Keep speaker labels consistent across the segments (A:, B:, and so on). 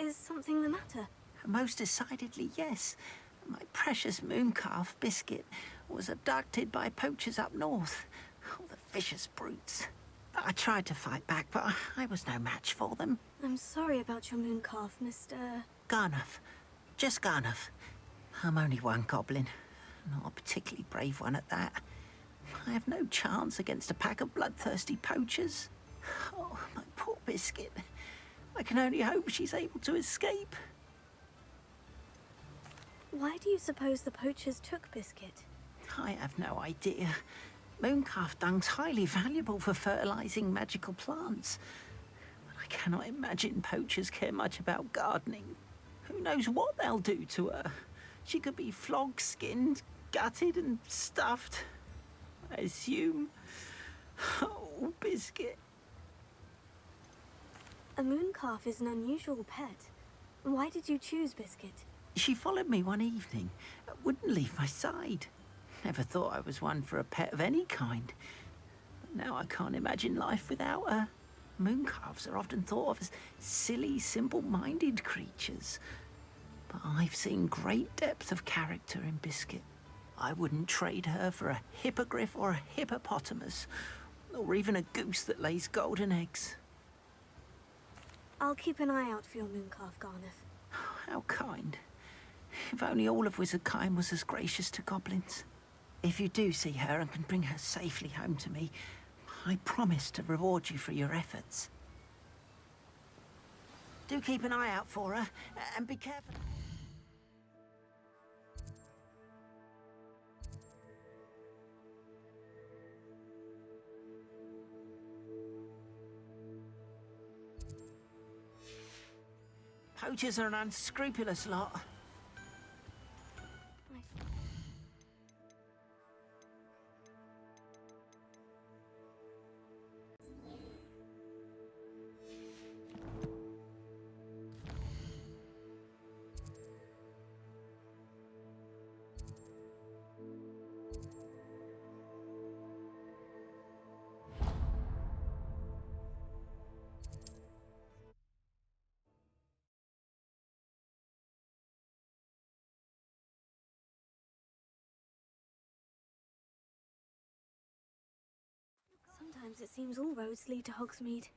A: Is something the matter?
B: Most decidedly, yes. My precious mooncalf, Biscuit, was abducted by poachers up north. Oh, the vicious brutes. I tried to fight back, but I was no match for them.
A: I'm sorry about your mooncalf, Mr.
B: ㄍㄋㄇㄉ. Just ㄍㄋㄇㄉ. I'm only one goblin. Not a particularly brave one at that. I have no chance against a pack of bloodthirsty poachers. Oh, my poor Biscuit. I can only hope she's able to escape.
A: Why do you suppose the poachers took Biscuit?
B: I have no idea. Mooncalf dung's highly valuable for fertilizing magical plants. But I cannot imagine poachers care much about gardening. Who knows what they'll do to her? She could be flogged, skinned, gutted and stuffed. I assume. Oh, Biscuit.
A: A mooncalf is an unusual pet. Why did you choose Biscuit?
B: She followed me one evening, wouldn't leave my side. Never thought I was one for a pet of any kind. But now I can't imagine life without her. Mooncalves are often thought of as silly, simple-minded creatures. But I've seen great depth of character in Biscuit. I wouldn't trade her for a hippogriff or a hippopotamus, or even a goose that lays golden eggs.
A: I'll keep an eye out for your mooncalf, ㄍㄋㄇ㉝.
B: How kind. If only all of Wizardkind was as gracious to goblins. If you do see her and can bring her safely home to me, I promise to reward you for your efforts. Do keep an eye out for her, and be careful. Poachers are an unscrupulous lot.
A: Sometimes it seems all roads lead to Hogsmeade.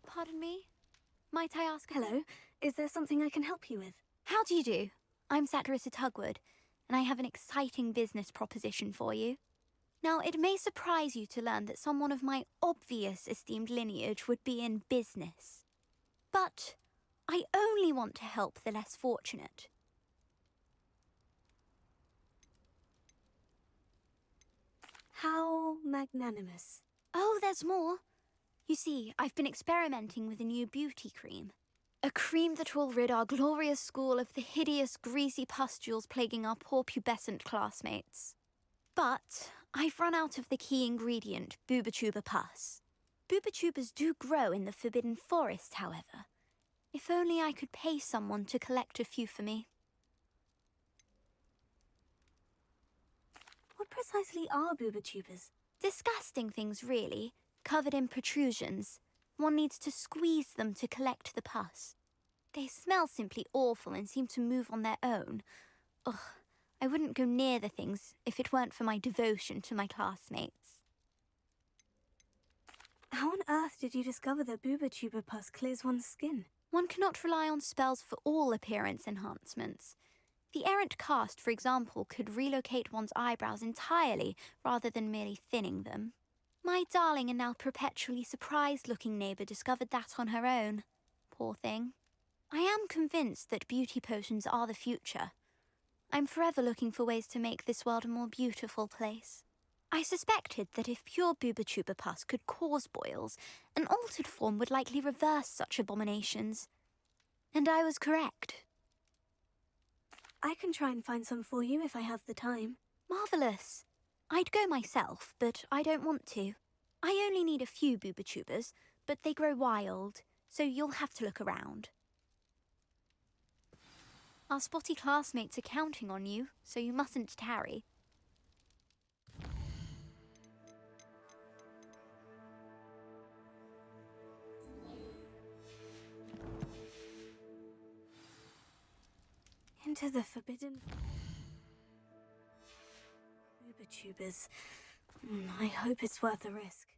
C: Pardon me? Might I ask?
A: Hello, is there something I can help you with?
C: How do you do? I'm Satirissa Tugwood, and I have an exciting business proposition for you. Now, it may surprise you to learn that someone of my obvious esteemed lineage would be in business. But I only want to help the less fortunate.
A: How magnanimous.
C: Oh, there's more. You see, I've been experimenting with a new beauty cream. A cream that will rid our glorious school of the hideous, greasy pustules plaguing our poor pubescent classmates. But I've run out of the key ingredient, boobotuber pus. Boobotubers do grow in the Forbidden Forest, however. If only I could pay someone to collect a few for me.
A: What precisely are boobotubers?
C: Disgusting things, really. Covered in protrusions. One needs to squeeze them to collect the pus. They smell simply awful and seem to move on their own. Ugh, I wouldn't go near the things if it weren't for my devotion to my classmates.
A: How on earth did you discover that boobotuber pus clears one's skin?
C: One cannot rely on spells for all appearance enhancements. The errant cast, for example, could relocate one's eyebrows entirely rather than merely thinning them. My darling and now perpetually surprised-looking neighbour discovered that on her own. Poor thing. I am convinced that beauty potions are the future. I'm forever looking for ways to make this world a more beautiful place. I suspected that if pure boobotuber pus could cause boils, an altered form would likely reverse such abominations. And I was correct.
A: I can try and find some for you if I have the time.
C: Marvellous. I'd go myself, but I don't want to. I only need a few booba-tubers, but they grow wild, so you'll have to look around. Our spotty classmates are counting on you, so you mustn't tarry.
A: Into the forbidden... Booba-tubers. I hope it's worth the risk.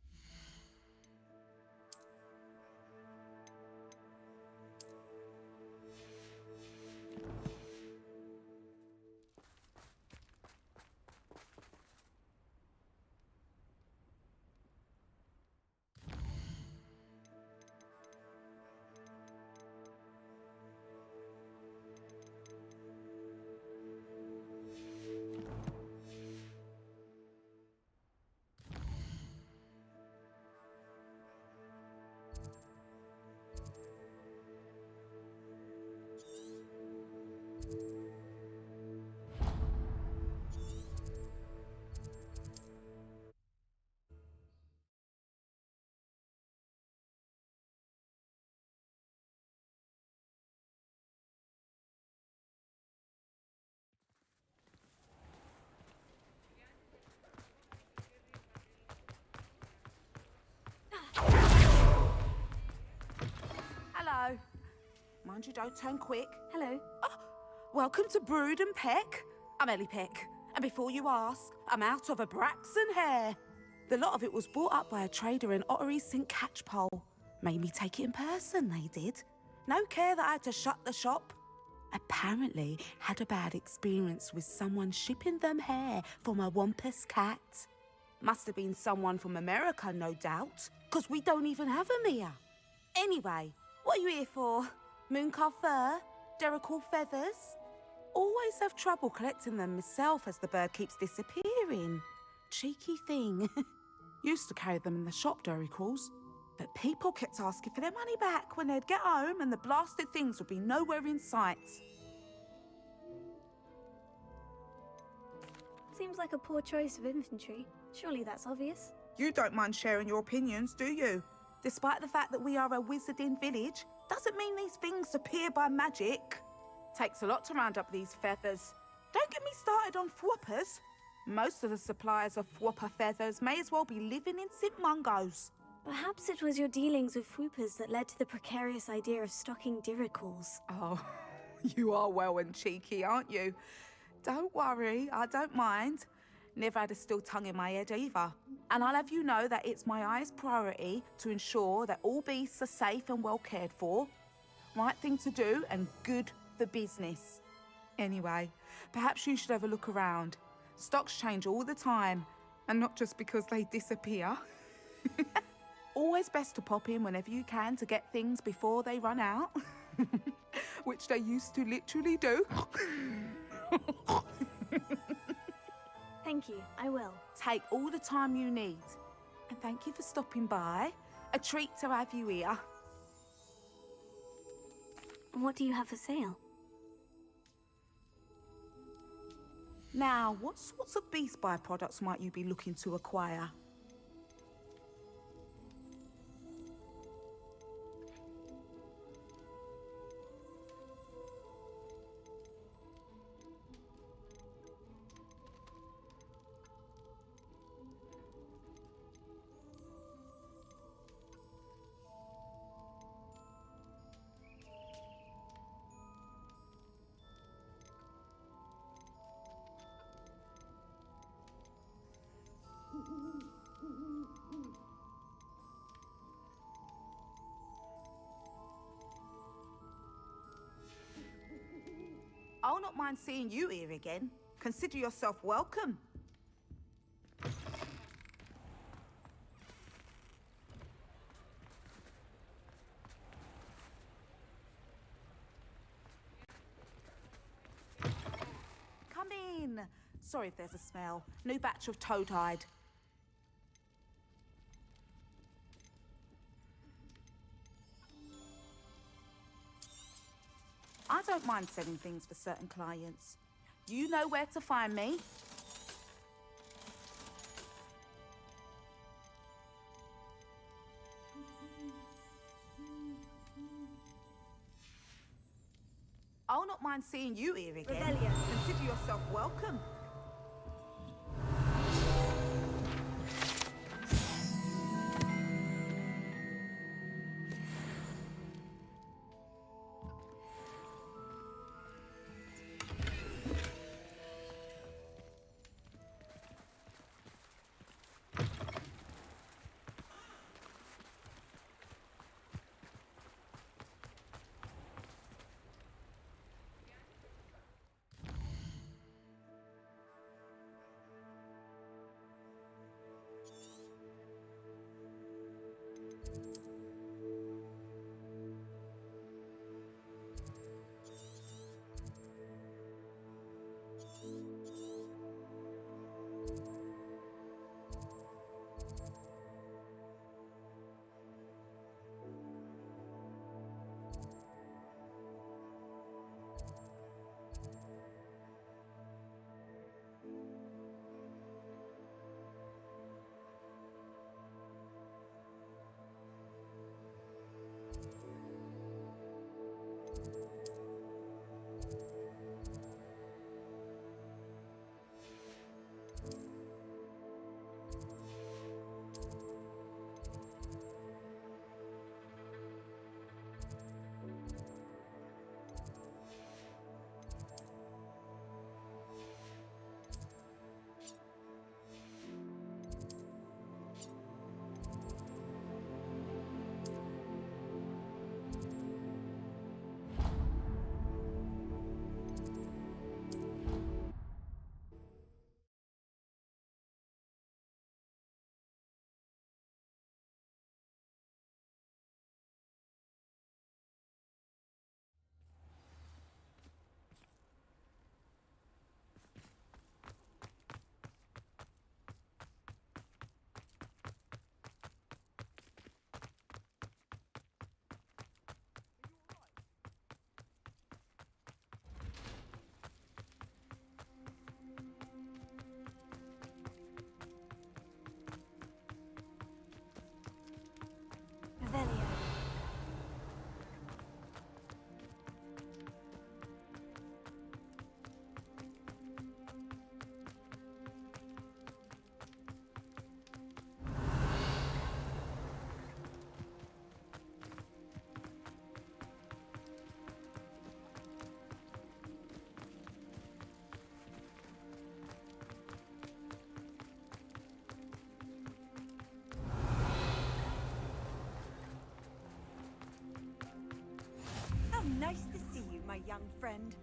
D: Hello. Mind you don't turn quick.
A: Hello.
D: Oh, welcome to Brood and Peck. I'm Ellie Peck. And before you ask, I'm out of a Braxton hair. The lot of it was bought up by a trader in Ottery St. Catchpole. Made me take it in person, they did. No care that I had to shut the shop. Apparently had a bad experience with someone shipping them hair from a Wampus cat. Must have been someone from America, no doubt, because we don't even have them here. Anyway, what are you here for? Mooncalf fur? Derrickle feathers? Always have trouble collecting them myself as the bird keeps disappearing. Cheeky thing. Used to carry them in the shop, Derrickles. But people kept asking for their money back when they'd get home and the blasted things would be nowhere in sight.
A: Seems like a poor choice of infantry. Surely that's obvious.
D: You don't mind sharing your opinions, do you? Despite the fact that we are a wizarding village, doesn't mean these things appear by magic. Takes a lot to round up these feathers. Don't get me started on thwoppers. Most of the suppliers of thwopper feathers may as well be living in St. Mungo's.
A: Perhaps it was your dealings with whoopers that led to the precarious idea of stocking diricles.
D: Oh, you are well and cheeky, aren't you? Don't worry, I don't mind. Never had a still tongue in my head either. And I'll have you know that it's my highest priority to ensure that all beasts are safe and well cared for. Right thing to do and good for business. Anyway, perhaps you should have a look around. Stocks change all the time, and not just because they disappear. Always best to pop in whenever you can to get things before they run out. Which they used to literally do.
A: Thank you, I will.
D: Take all the time you need. And thank you for stopping by. A treat to have you here.
A: What do you have for sale?
D: Now, what sorts of beast byproducts might you be looking to acquire? I'll not mind seeing you here again. Consider yourself welcome. Come in. Sorry if there's a smell. New batch of toad-hide. I don't mind selling things for certain clients. You know where to find me. I'll not mind seeing you here again.
A: Revelio.
D: Consider yourself welcome.
A: Revelio.
E: How nice to see you, my young friend.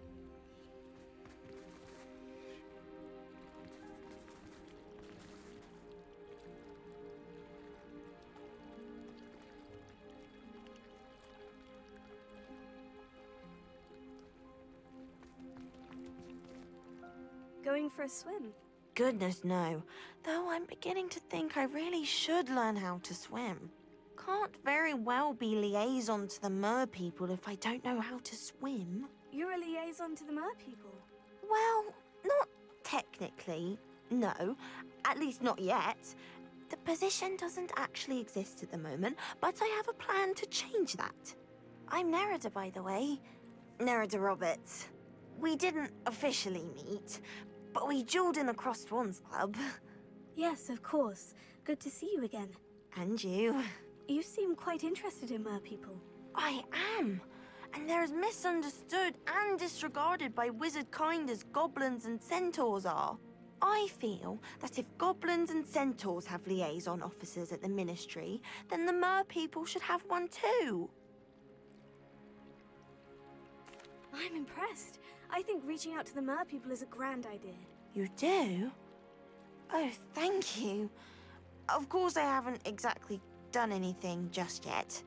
A: Going for a swim?
F: Goodness, no. Though I'm beginning to think I really should learn how to swim. Can't very well be liaison to the mer people if I don't know how to swim.
A: You're a liaison to the mer people.
F: Well, not technically, no. At least not yet. The position doesn't actually exist at the moment, but I have a plan to change that. I'm Nerida, by the way. Nerida Roberts. We didn't officially meet, but we duelled in the Crossed Wands Club.
A: Yes, of course. Good to see you again.
F: And you.
A: You seem quite interested in mer people.
F: I am. And they're as misunderstood and disregarded by wizard kind as goblins and centaurs are. I feel that if goblins and centaurs have liaison officers at the Ministry, then the mer people should have one too.
A: I'm impressed. I think reaching out to the mer people is a grand idea.
F: You do? Oh, thank you. Of course I haven't exactly done anything just yet.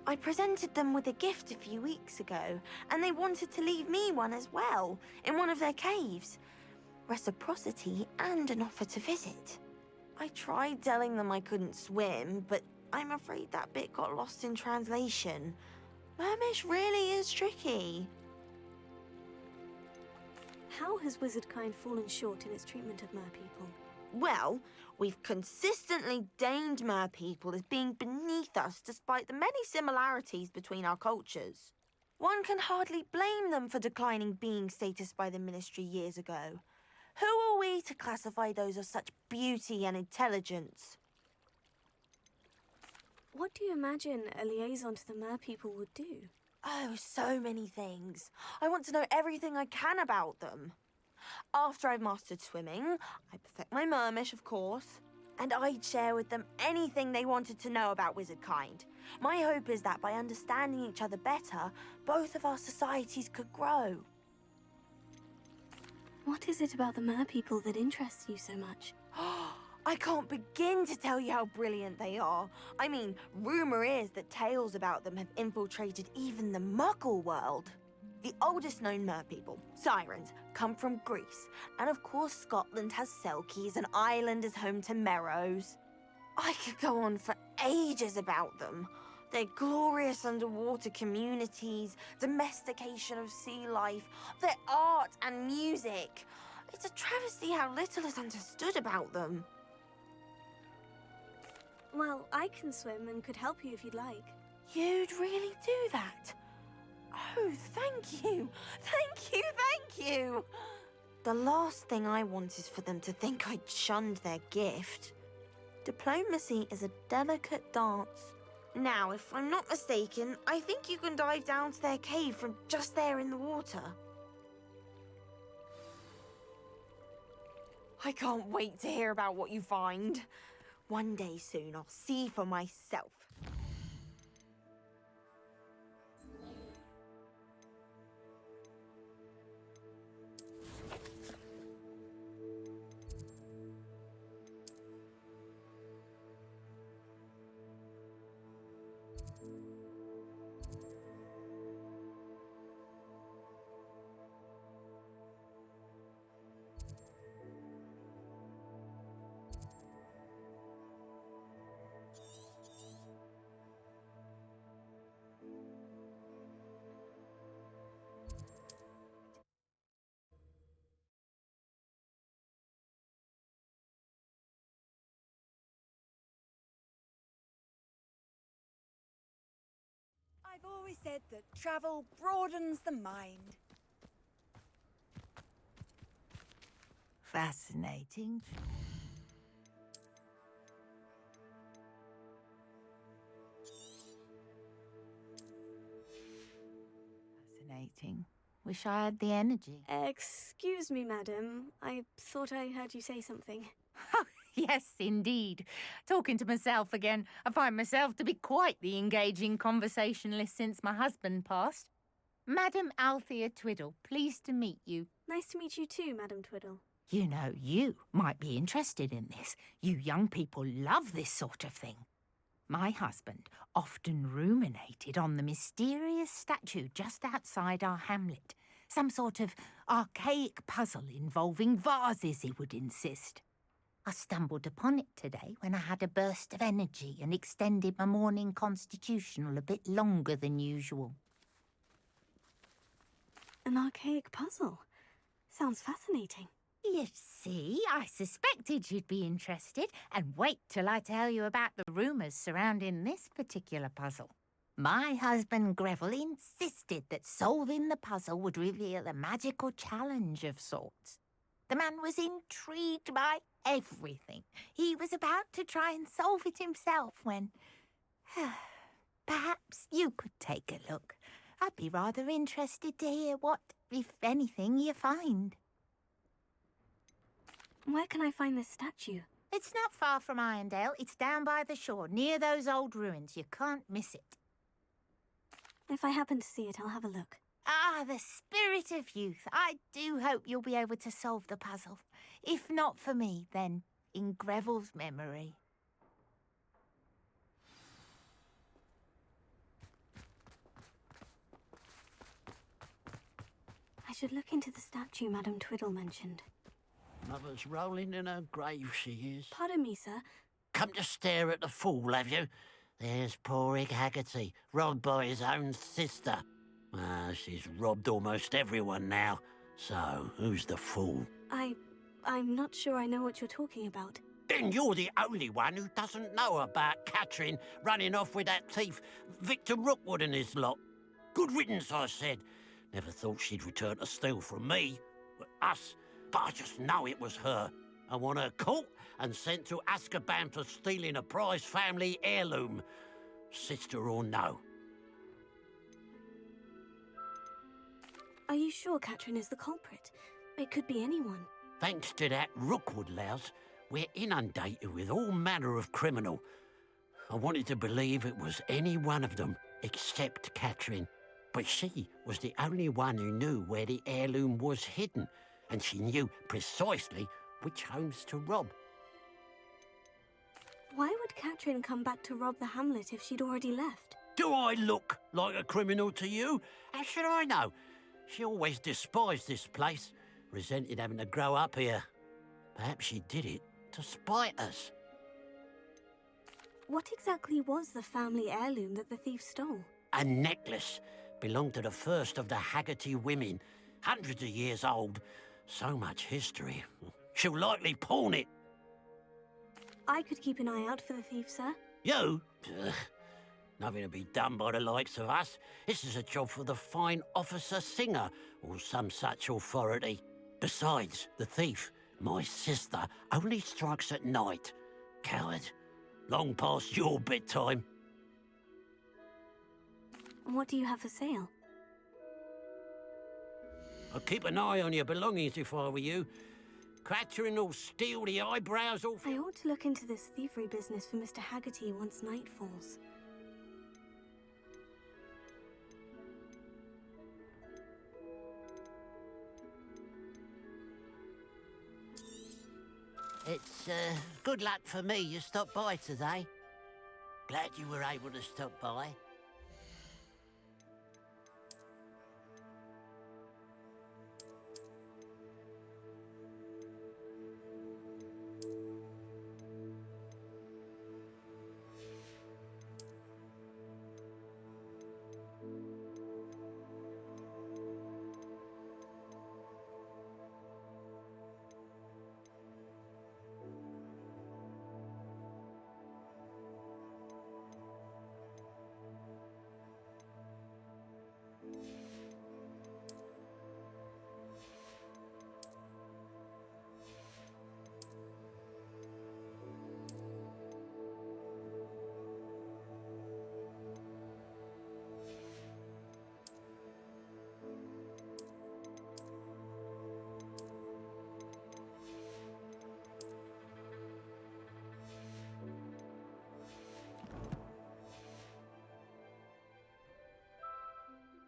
F: I presented them with a gift a few weeks ago, and they wanted to leave me one as well, in one of their caves. Reciprocity and an offer to visit. I tried telling them I couldn't swim, but I'm afraid that bit got lost in translation. Mermish really is tricky.
A: How has wizardkind fallen short in its treatment of merpeople?
F: Well, we've consistently deemed merpeople as being beneath us despite the many similarities between our cultures. One can hardly blame them for declining being status by the Ministry years ago. Who are we to classify those of such beauty and intelligence?
A: What do you imagine a liaison to the merpeople would do?
F: Oh, so many things. I want to know everything I can about them. After I've mastered swimming, I perfect my mermish, of course, and I'd share with them anything they wanted to know about wizardkind. My hope is that by understanding each other better, both of our societies could grow.
A: What is it about the merpeople that interests you so much?
F: I can't begin to tell you how brilliant they are. I mean, rumour is that tales about them have infiltrated even the Muggle world. The oldest known merpeople, sirens, come from Greece. And of course Scotland has Selkies and Ireland is home to Merrows. I could go on for ages about them. Their glorious underwater communities, domestication of sea life, their art and music. It's a travesty how little is understood about them.
A: Well, I can swim and could help you if you'd like.
F: You'd really do that? Oh, thank you. Thank you, thank you. The last thing I want is for them to think I'd shunned their gift. Diplomacy is a delicate dance. Now, if I'm not mistaken, I think you can dive down to their cave from just there in the water. I can't wait to hear about what you find. One day soon, I'll see for myself.
E: I've always said that travel broadens the mind.
B: Fascinating. Fascinating. Wish I had the energy.
A: Excuse me, madam. I thought I heard you say something.
G: Yes, indeed. Talking to myself again. I find myself to be quite the engaging conversationalist since my husband passed. Madam Althea Twiddle, pleased to meet you.
A: Nice to meet you too, Madam Twiddle.
G: You know, you might be interested in this. You young people love this sort of thing. My husband often ruminated on the mysterious statue just outside our hamlet. Some sort of archaic puzzle involving vases, he would insist. I stumbled upon it today when I had a burst of energy and extended my morning constitutional a bit longer than usual.
A: An archaic puzzle. Sounds fascinating.
G: You see, I suspected you'd be interested, and wait till I tell you about the rumours surrounding this particular puzzle. My husband Greville insisted that solving the puzzle would reveal a magical challenge of sorts. The man was intrigued by everything. He was about to try and solve it himself when... Perhaps you could take a look. I'd be rather interested to hear what, if anything, you find.
A: Where can I find this statue?
G: It's not far from Irondale. It's down by the shore, near those old ruins. You can't miss it.
A: If I happen to see it, I'll have a look.
G: Ah, the spirit of youth. I do hope you'll be able to solve the puzzle. If not for me, then in Greville's memory.
A: I should look into the statue Madam Twiddle mentioned.
H: Mother's rolling in her grave, she is.
A: Pardon me, sir.
H: Come to stare at the fool, have you? There's poor Haggerty, robbed by his own sister. Ah, she's robbed almost everyone now. So, who's the fool?
A: I'm not sure I know what you're talking about.
H: Then you're the only one who doesn't know about Catherine running off with that thief Victor Rookwood and his lot. Good riddance, I said. Never thought she'd return to steal from me, us, but I just know it was her. I want her caught and sent to Azkaban for stealing a prized family heirloom, sister or no.
A: Are you sure Catherine is the culprit? It could be anyone.
H: Thanks to that Rookwood louse, we're inundated with all manner of criminal. I wanted to believe it was any one of them, except Catherine. But she was the only one who knew where the heirloom was hidden, and she knew precisely which homes to rob.
A: Why would Catherine come back to rob the hamlet if she'd already left?
H: Do I look like a criminal to you? How should I know? She always despised this place, resented having to grow up here. Perhaps she did it to spite us.
A: What exactly was the family heirloom that the thief stole?
H: A necklace. Belonged to the first of the Haggerty women. Hundreds of years old. So much history. She'll likely pawn it.
A: I could keep an eye out for the thief, sir.
H: You? Ugh. Nothing to be done by the likes of us. This is a job for the fine officer Singer, or some such authority. Besides, the thief, my sister, only strikes at night. Coward. Long past your bedtime.
A: What do you have for sale?
H: I'd keep an eye on your belongings if I were you. Catherine will steal the eyebrows off.
A: I ought to look into this thievery business for Mr. Haggerty once night falls.
H: It's, good luck for me you stopped by today. Glad you were able to stop by.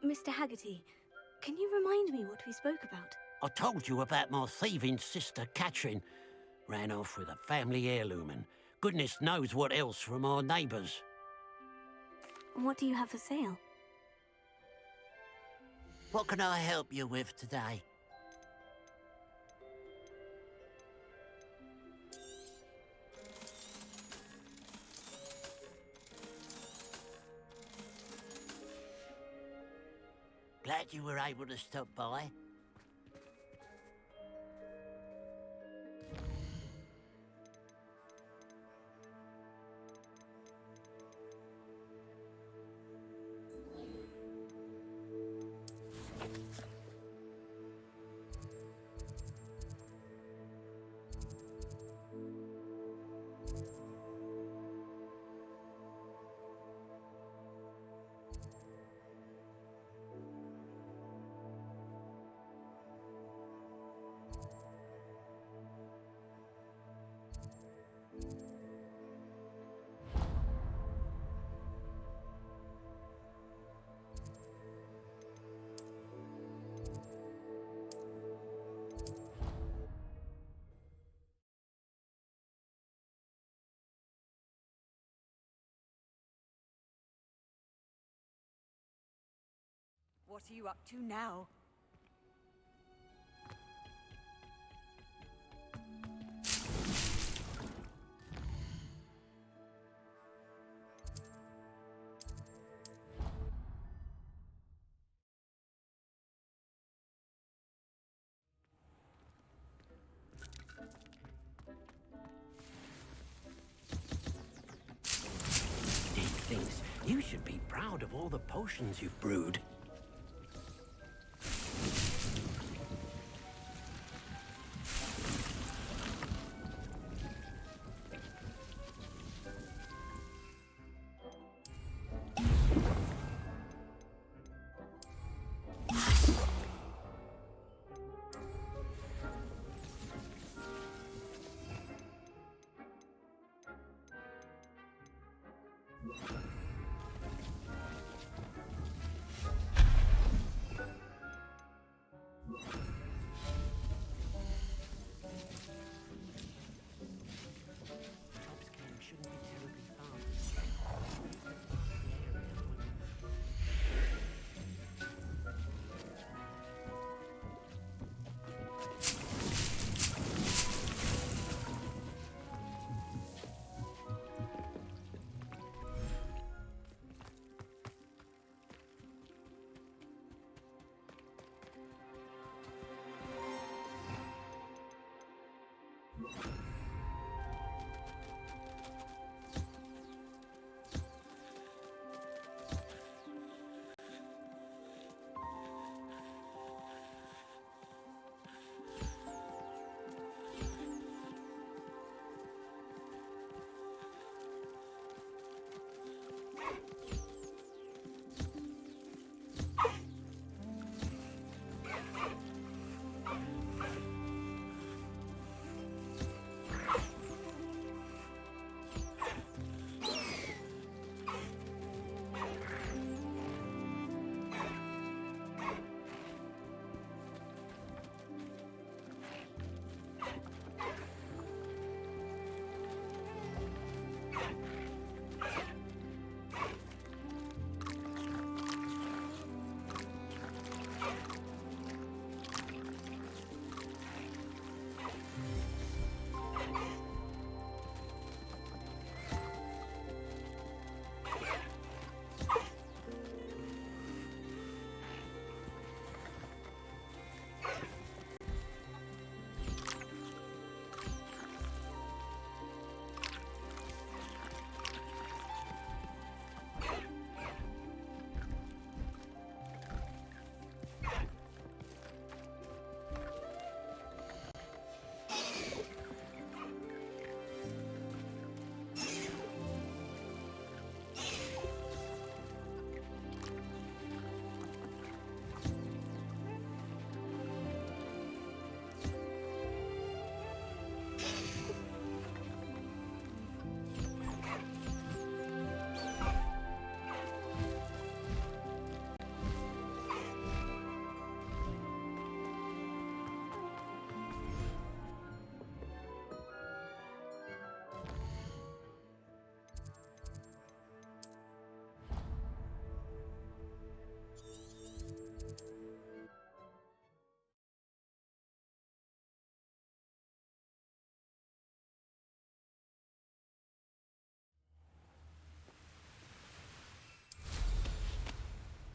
A: Mr. Haggerty, can you remind me what we spoke about?
H: I told you about my thieving sister, Catherine. Ran off with a family heirloom and goodness knows what else from our neighbours.
A: What do you have for sale?
H: What can I help you with today? Glad you were able to stop by.
E: What are you up to now?
H: should be proud of all the potions you've brewed.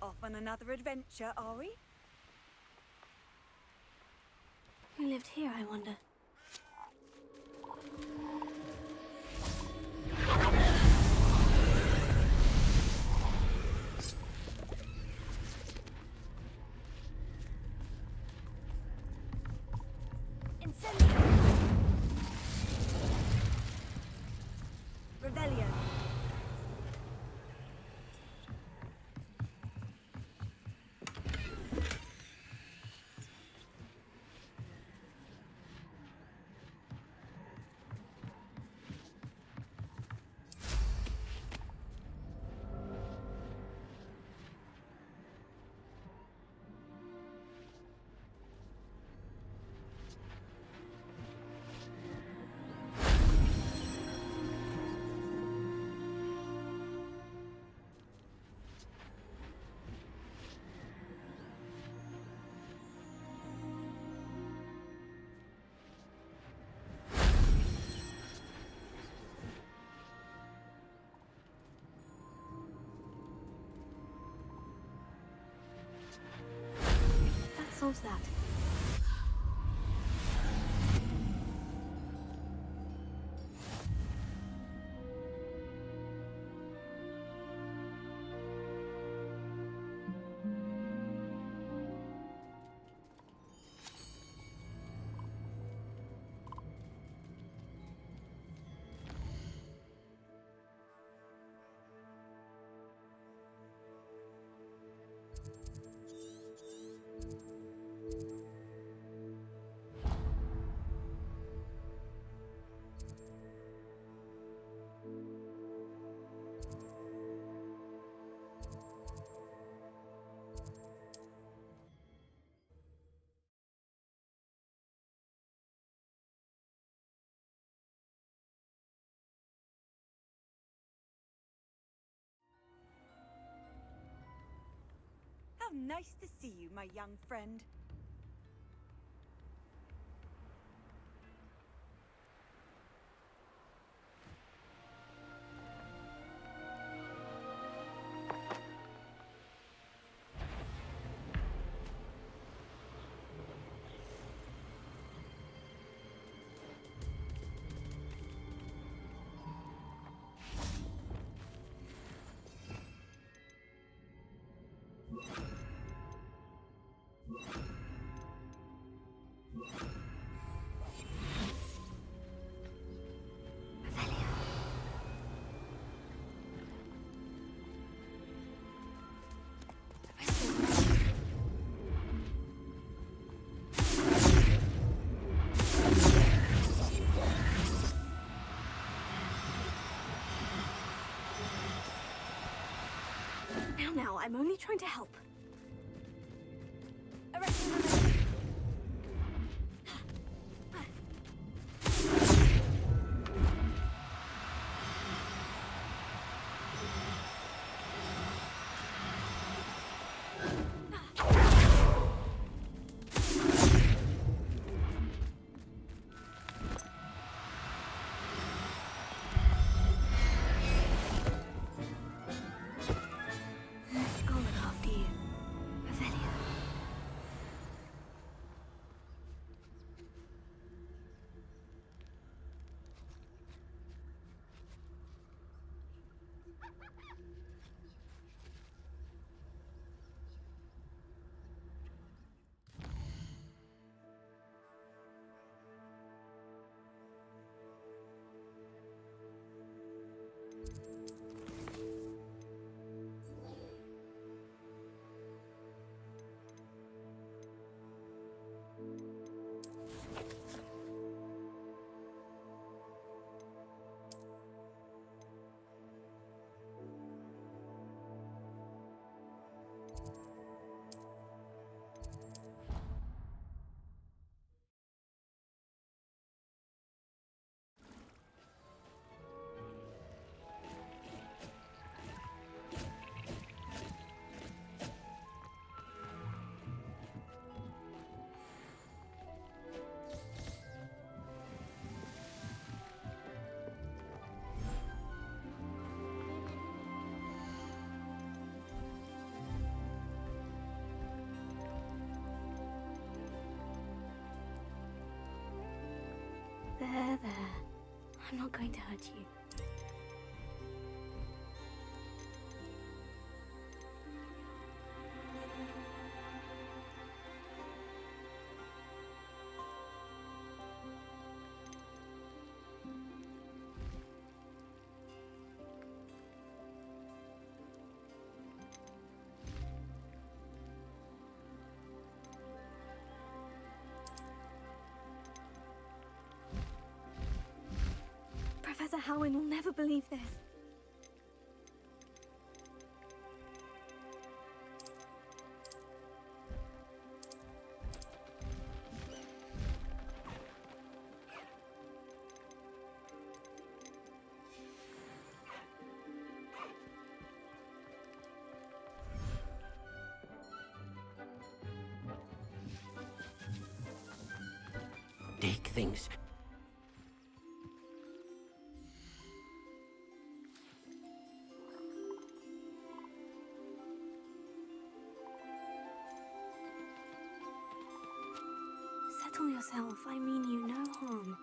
E: Off on another adventure, are we?
A: Who lived here, I wonder?
E: Incendio! Revelio.
A: That solves that.
E: How nice to see you, my young friend.
A: Now, I'm only trying to help. There. I'm not going to hurt you. Professor Howin will never believe this.
H: Dig things.
A: Settle yourself. I mean you no harm.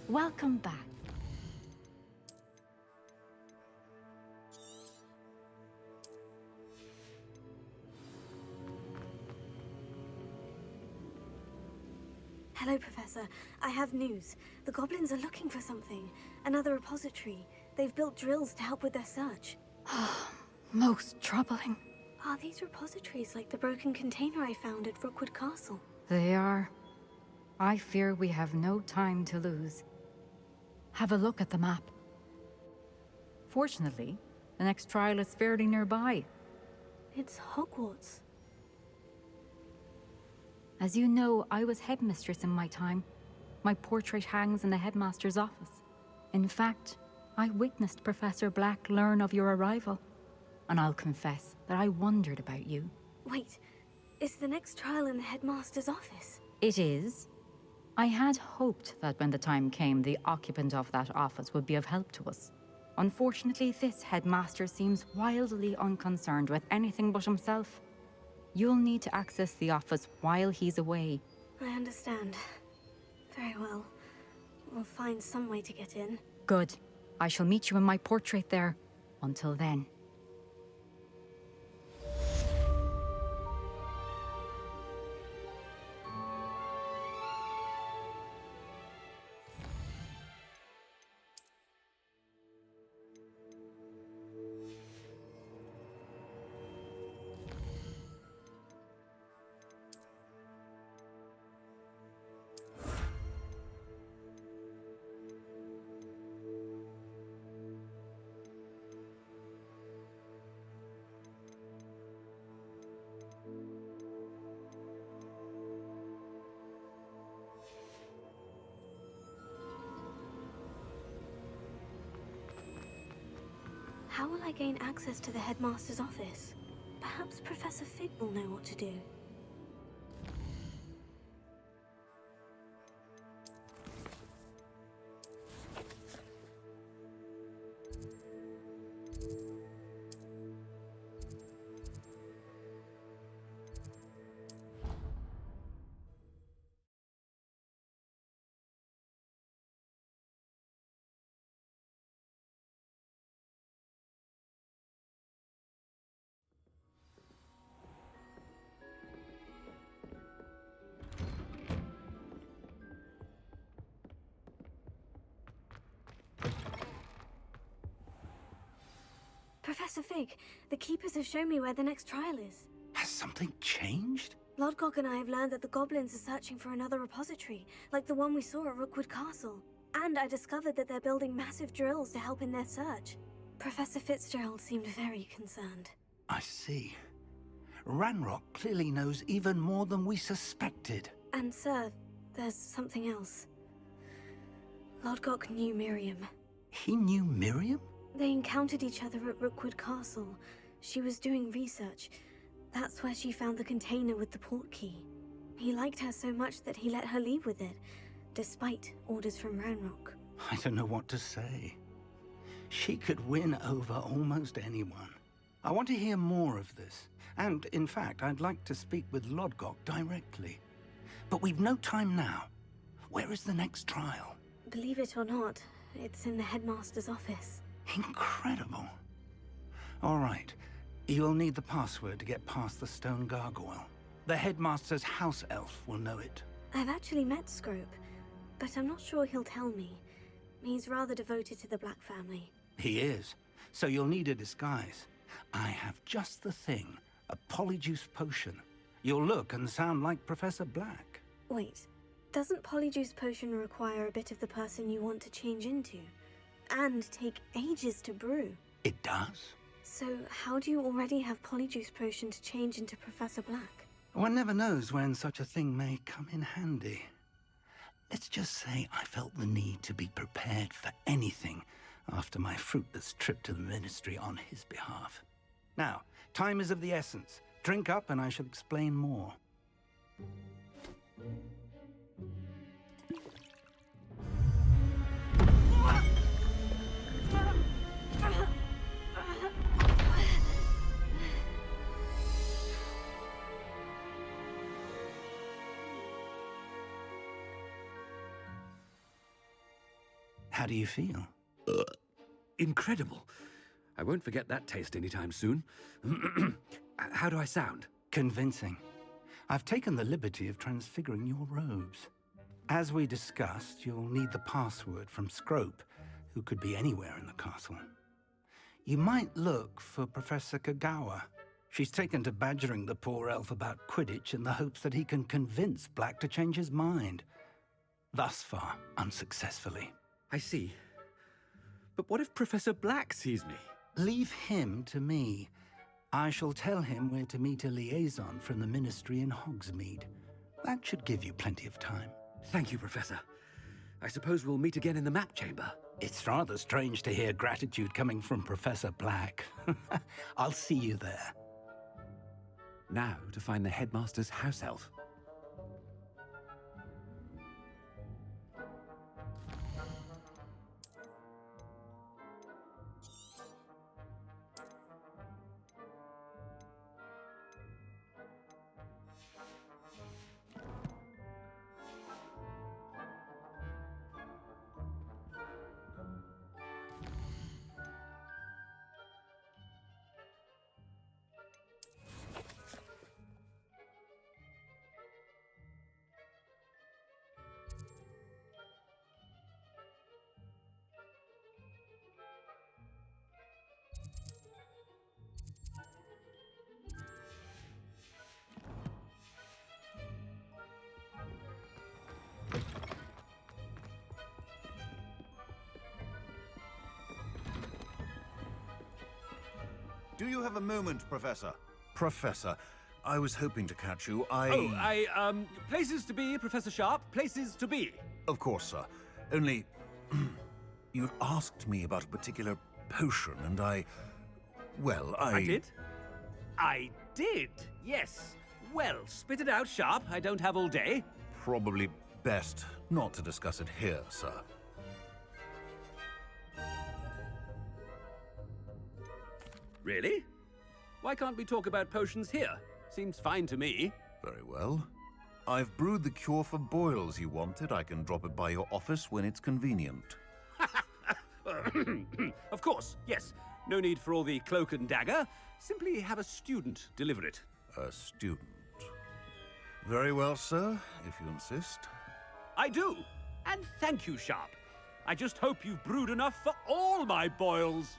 I: Welcome back.
A: Hello, Professor. I have news. The goblins are looking for something. Another repository. They've built drills to help with their search.
I: Most troubling.
A: Are these repositories like the broken container I found at Rookwood Castle?
I: They are. I fear we have no time to lose. Have a look at the map. Fortunately, the next trial is fairly nearby.
A: It's Hogwarts.
I: As you know, I was headmistress in my time. My portrait hangs in the headmaster's office. In fact, I witnessed Professor Black learn of your arrival. And I'll confess that I wondered about you.
A: Wait, is the next trial in the headmaster's office?
I: It is. I had hoped that when the time came, the occupant of that office would be of help to us. Unfortunately, this headmaster seems wildly unconcerned with anything but himself. You'll need to access the office while he's away.
A: I understand. Very well. We'll find some way to get in.
I: Good. I shall meet you in my portrait there. Until then.
A: How will I gain access to the headmaster's office? Perhaps Professor Fig will know what to do. Professor Fig, the Keepers have shown me where the next trial is.
H: Has something changed?
A: Lodgok and I have learned that the goblins are searching for another repository, like the one we saw at Rookwood Castle. And I discovered that they're building massive drills to help in their search. Professor Fitzgerald seemed very concerned.
H: I see. Ranrock clearly knows even more than we suspected.
A: And sir, there's something else. Lodgok knew Miriam.
H: He knew Miriam?
A: They encountered each other at Rookwood Castle. She was doing research. That's where she found the container with the port key. He liked her so much that he let her leave with it, despite orders from Ranrock.
H: I don't know what to say. She could win over almost anyone. I want to hear more of this. And, in fact, I'd like to speak with Lodgok directly. But we've no time now. Where is the next trial?
A: Believe it or not, it's in the headmaster's office.
H: Incredible. All right. You'll need the password to get past the stone gargoyle. The headmaster's house elf will know it.
A: I've actually met Scrope, but I'm not sure he'll tell me. He's rather devoted to the Black family.
H: He is. So you'll need a disguise. I have just the thing. A polyjuice potion. You'll look and sound like Professor Black.
A: Wait, doesn't polyjuice potion require a bit of the person you want to change into? And take ages to brew?
H: It does.
A: So how do you already have polyjuice potion to change into Professor Black?
H: One never knows when such a thing may come in handy. Let's just say I felt the need to be prepared for anything after my fruitless trip to the Ministry on his behalf. Now, time is of the essence. Drink up and I shall explain more.
J: How do you feel?
K: Incredible. I won't forget that taste anytime soon. How do I sound?
J: Convincing. I've taken the liberty of transfiguring your robes. As we discussed, you'll need the password from Scrope, who could be anywhere in the castle. You might look for Professor Kagawa. She's taken to badgering the poor elf about Quidditch in the hopes that he can convince Black to change his mind. Thus far, unsuccessfully.
K: I see. But what if Professor Black sees me?
J: Leave him to me. I shall tell him where to meet a liaison from the Ministry in Hogsmeade. That should give you plenty of time.
K: Thank you, Professor. I suppose we'll meet again in the map chamber.
J: It's rather strange to hear gratitude coming from Professor Black. I'll see you there.
K: Now to find the headmaster's house elf.
L: Do you have a moment, Professor? Professor, I was hoping to catch you.
K: Places to be, Professor Sharp. Places to be.
L: Of course, sir. Only, you asked me about a particular potion, and I
K: did? I did, yes. Well, spit it out, Sharp. I don't have all day.
L: Probably best not to discuss it here, sir.
K: Really? Why can't we talk about potions here? Seems fine to me.
L: Very well. I've brewed the cure for boils you wanted. I can drop it by your office when it's convenient.
K: Of course, yes. No need for all the cloak and dagger. Simply have a student deliver it.
L: A student. Very well, sir, if you insist.
K: I do. And thank you, Sharp. I just hope you've brewed enough for all my boils.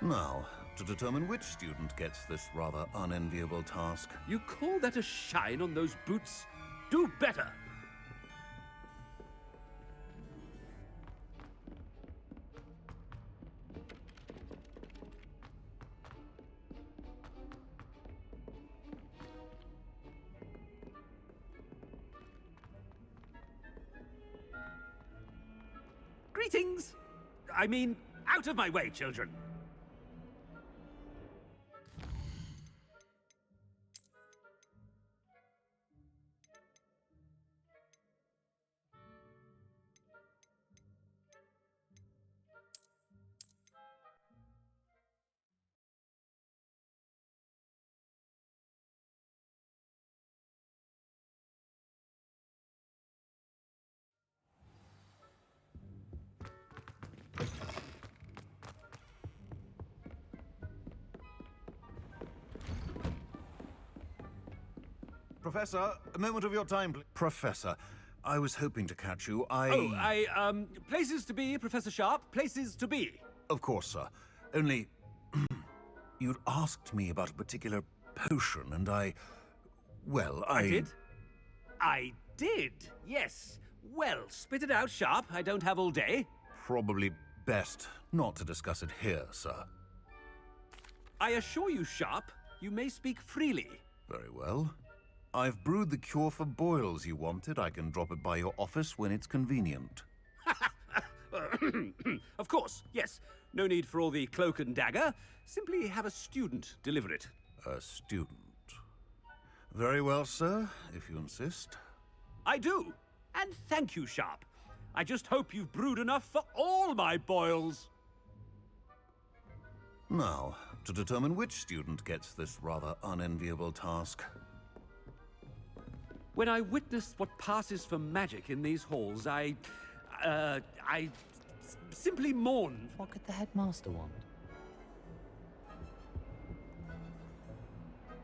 L: Now, to determine which student gets this rather unenviable task.
K: You call that a shine on those boots? Do better! Greetings! I mean, out of my way, children!
L: Professor, a moment of your time, please. Professor, I was hoping to catch you.
K: Places to be, Professor Sharp. Places to be.
L: Of course, sir. Only, you'd asked me about a particular potion, and I
K: did? I did, yes. Well, spit it out, Sharp. I don't have all day.
L: Probably best not to discuss it here, sir.
K: I assure you, Sharp, you may speak freely.
L: Very well. I've brewed the cure for boils you wanted. I can drop it by your office when it's convenient.
K: Of course, yes. No need for all the cloak and dagger. Simply have a student deliver it.
L: A student. Very well, sir, if you insist.
K: I do. And thank you, Sharp. I just hope you've brewed enough for all my boils.
L: Now, to determine which student gets this rather unenviable task.
K: When I witnessed what passes for magic in these halls, I I simply mourn.
M: What could the headmaster want?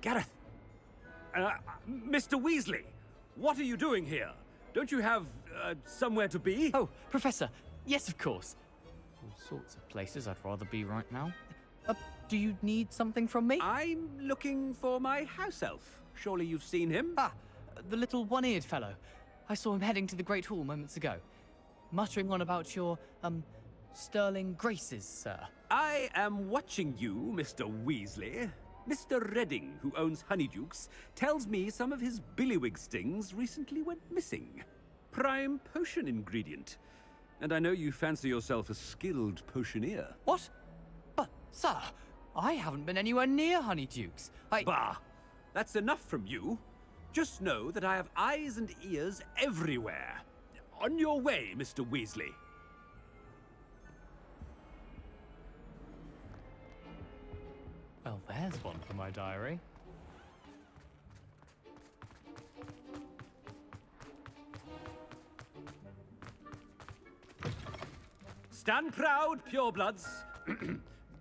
K: Gareth! Mr. Weasley! What are you doing here? Don't you have, somewhere to be?
M: Oh, Professor! Yes, of course. All sorts of places I'd rather be right now. Do you need something from me?
K: I'm looking for my house elf. Surely you've seen him?
M: Ah, the little one-eared fellow. I saw him heading to the Great Hall moments ago. Muttering on about your, sterling graces, sir.
K: I am watching you, Mr. Weasley. Mr. Redding, who owns Honeydukes, tells me some of his billywig stings recently went missing. Prime potion ingredient. And I know you fancy yourself a skilled potioneer.
M: What? But, sir, I haven't been anywhere near Honeydukes.
K: Bah! That's enough from you. Just know that I have eyes and ears everywhere. On your way, Mr. Weasley.
M: Well, there's one for my diary.
K: Stand proud, purebloods.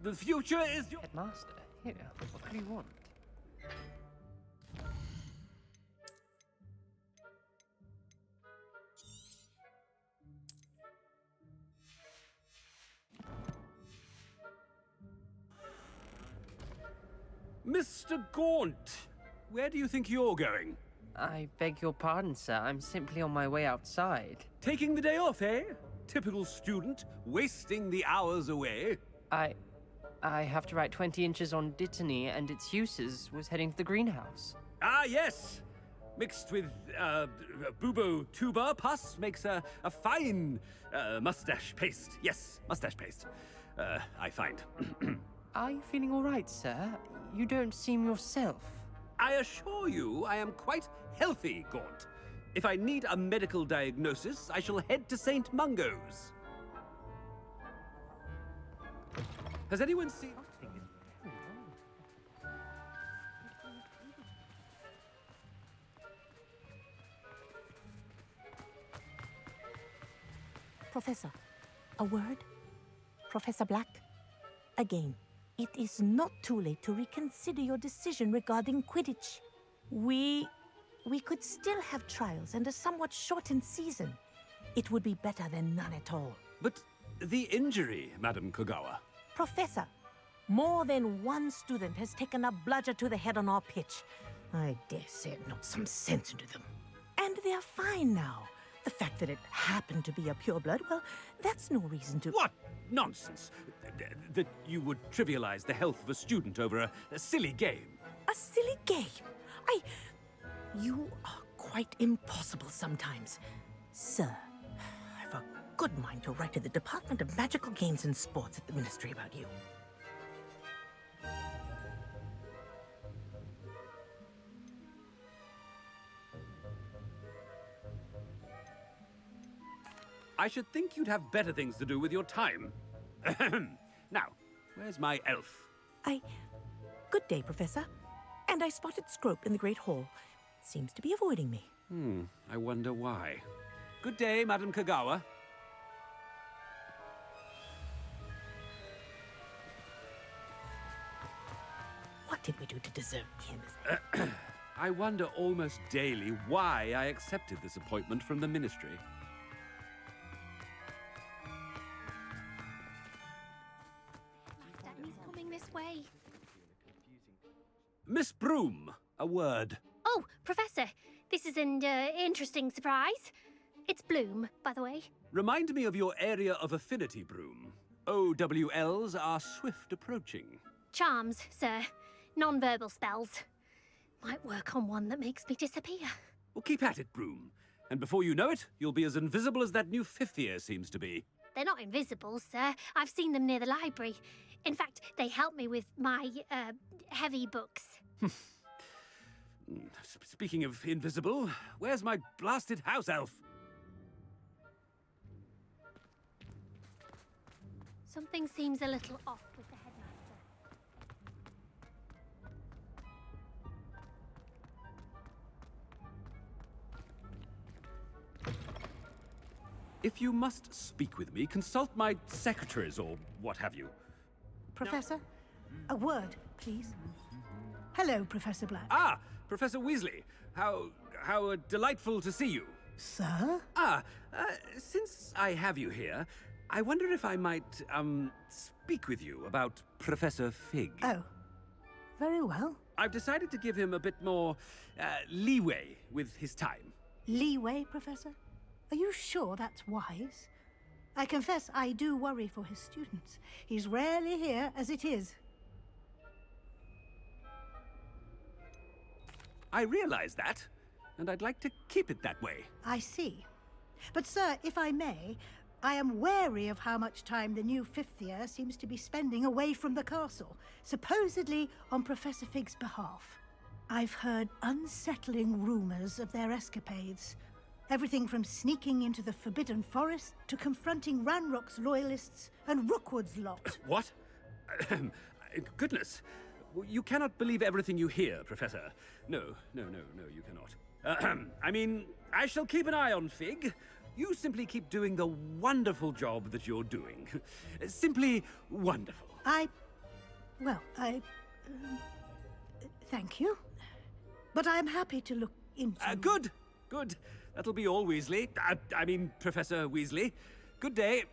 K: The future is your...
N: Headmaster, here, what do you want?
K: Mr. Gaunt, where do you think you're going?
N: I beg your pardon, sir. I'm simply on my way outside.
K: Taking the day off, eh? Typical student, wasting the hours away.
N: I have to write 20 inches on Dittany and its uses. Was heading to the greenhouse.
K: Ah, yes! Mixed with, bubo tuber pus makes a fine, mustache paste. Yes, mustache paste. I find.
N: Are you feeling all right, sir? You don't seem yourself.
K: I assure you I am quite healthy, Gaunt. If I need a medical diagnosis, I shall head to St. Mungo's. Has anyone seen...
O: Professor, a word? Professor Black? Again, it is not too late to reconsider your decision regarding Quidditch. We could still have trials and a somewhat shortened season. It would be better than none at all.
K: But the injury, Madam Kogawa.
O: Professor, more than one student has taken a bludger to the head on our pitch. I dare say it knocked some sense into them. And they're fine now. The fact that it happened to be a pureblood, well, that's no reason to...
K: What nonsense! That you would trivialize the health of a student over a silly game.
O: A silly game? You are quite impossible sometimes. Sir, I've a good mind to write to the Department of Magical Games and Sports at the Ministry about you.
K: I should think you'd have better things to do with your time. Now, where's my elf?
O: Good day, Professor. And I spotted Scrope in the Great Hall. Seems to be avoiding me.
K: I wonder why. Good day, Madam Kogawa.
O: What did we do to deserve him?
K: I wonder almost daily why I accepted this appointment from the Ministry.
C: Daddy's coming this way.
K: Miss Broom, a word.
P: Oh, Professor, this is an interesting surprise. It's Bloom, by the way.
K: Remind me of your area of affinity, Broom. OWLs are swift approaching.
P: Charms, sir. Non-verbal spells. Might work on one that makes me disappear.
K: Well, keep at it, Broom. And before you know it, you'll be as invisible as that new fifth year seems to be.
P: They're not invisible, sir. I've seen them near the library. In fact, they help me with my, heavy books.
K: Speaking of invisible, where's my blasted house elf?
P: Something seems a little off with the headmaster.
K: If you must speak with me, consult my secretaries or what have you.
Q: Professor, a word, please. Hello, Professor Black.
K: Ah, Professor Weasley. How delightful to see you.
Q: Sir?
K: Since I have you here, I wonder if I might, speak with you about Professor Fig.
Q: Oh, very well.
K: I've decided to give him a bit more, leeway with his time.
Q: Leeway, Professor? Are you sure that's wise? I confess I do worry for his students. He's rarely here as it is.
K: I realize that, and I'd like to keep it that way.
Q: I see. But, sir, if I may, I am wary of how much time the new fifth year seems to be spending away from the castle, supposedly on Professor Fig's behalf. I've heard unsettling rumors of their escapades. Everything from sneaking into the Forbidden Forest to confronting Ranrock's loyalists and Rookwood's lot.
K: What? Goodness. You cannot believe everything you hear, Professor. No, you cannot. I mean, I shall keep an eye on Fig. You simply keep doing the wonderful job that you're doing. Simply wonderful.
Q: Thank you. But I'm happy to look into...
K: Good. That'll be all, Weasley. I mean, Professor Weasley. Good day.